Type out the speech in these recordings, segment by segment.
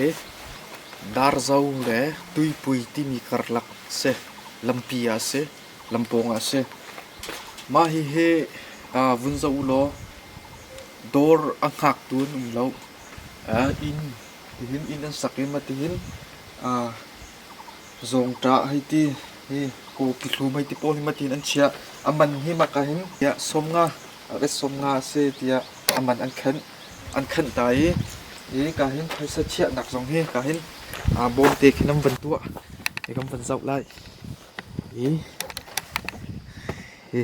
he Dawr le tui pui ti mi karlak se Lampi se Lampong se ma hi he vun zo lo Dawr Hngah tun lo in an sakin matin zong tra hay ti he ko kitlum hay ti pol hi matin an chia aman hi makahin ya somnga somnga se tia aman an khan tai e kahin phaisa chia nak zong he kahin bom te khinam van tua e kam van zau lai e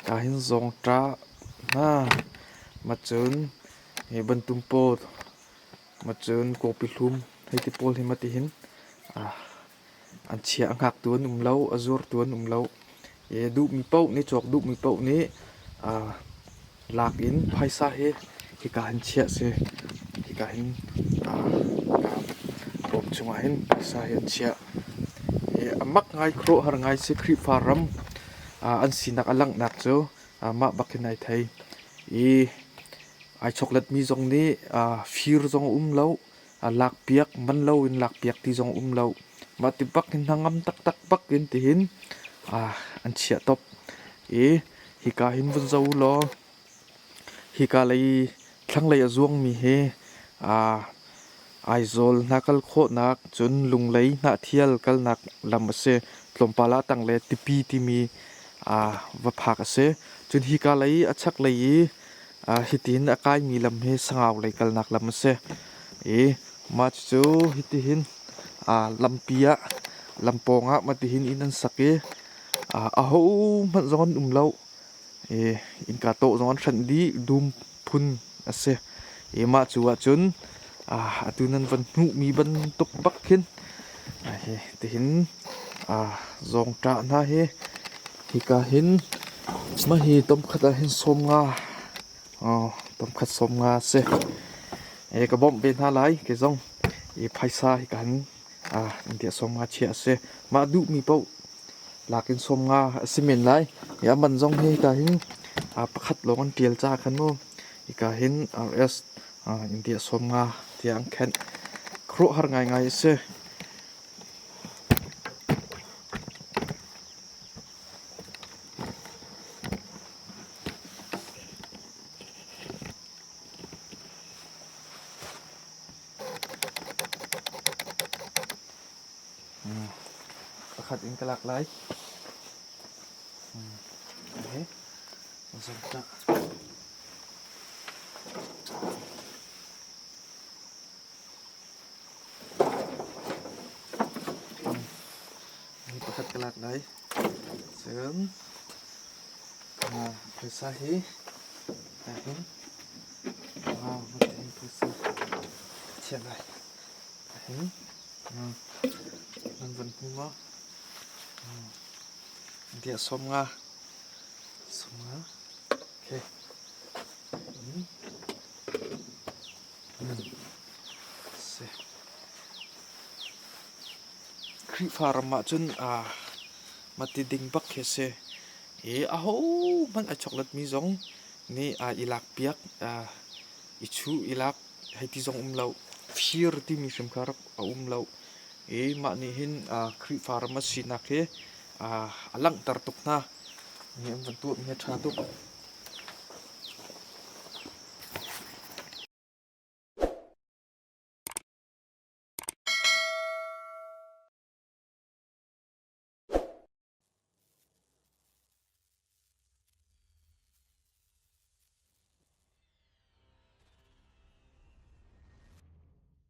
kahin zong tra na machun e ban tumpo machun ko pilum hay ti pol hi matin an chia Hngah tuan lo azur tuan lo e du mi pau ni chok du mi pau ni lak in phaisa he hi ka han chia se hi ka hin bom chunga hin phaisa he chia e amak ngai kro har ngai se khri faram an sinak alang nak cho ma bakinai thai e ai chocolate mi zong ni fir zong lo lak piak man lo in lak piak ti zong lo ma ti bak in hangam tak tak bak in ti hin an chia top e hi ka hin vun zo lo hi ka lei thlang lei azuang mi he aizol nakal kho nak chun lung lei na thial kal nak lam se tlompala tang le tipi ti mi va phak ase chun hi ka lei achak lei hitin akai mi lam he sangaw lei kal nak lam se e ma chu hitin lampia lamponga matihin inan sake aho man zon lo e in ka to zon than di dum phun ase e ma chu wa chun atunan van nu mi ban tuk bakhin he tihin zong tra na he hi ka hin ma hi tom khata hin somnga tom khat somnga se e ka bom ben ha lai ke zong e phaisa hi kan india somnga chia se ma du mi pau lakin somnga simen lai ya man zong he ka hin pakhat longan tial cha khan mo hi ka hin rs india somnga tiang khan kro har ngai ngai se pakhat in kalak lai okay zong ta pakhat kalak lai sớm phaisa hi kahin một tin phaisa chia lại kahin nan van huma dia somnga okay se khri farma chun mati ding bak he se e aho man a chocolate mi zong ni ilak piak ichu ilak hai ti zong lo fir ti mi fem kharap lo e ma ni hin khri farma sinak he alang tar tuk na ni am tu mi tha tu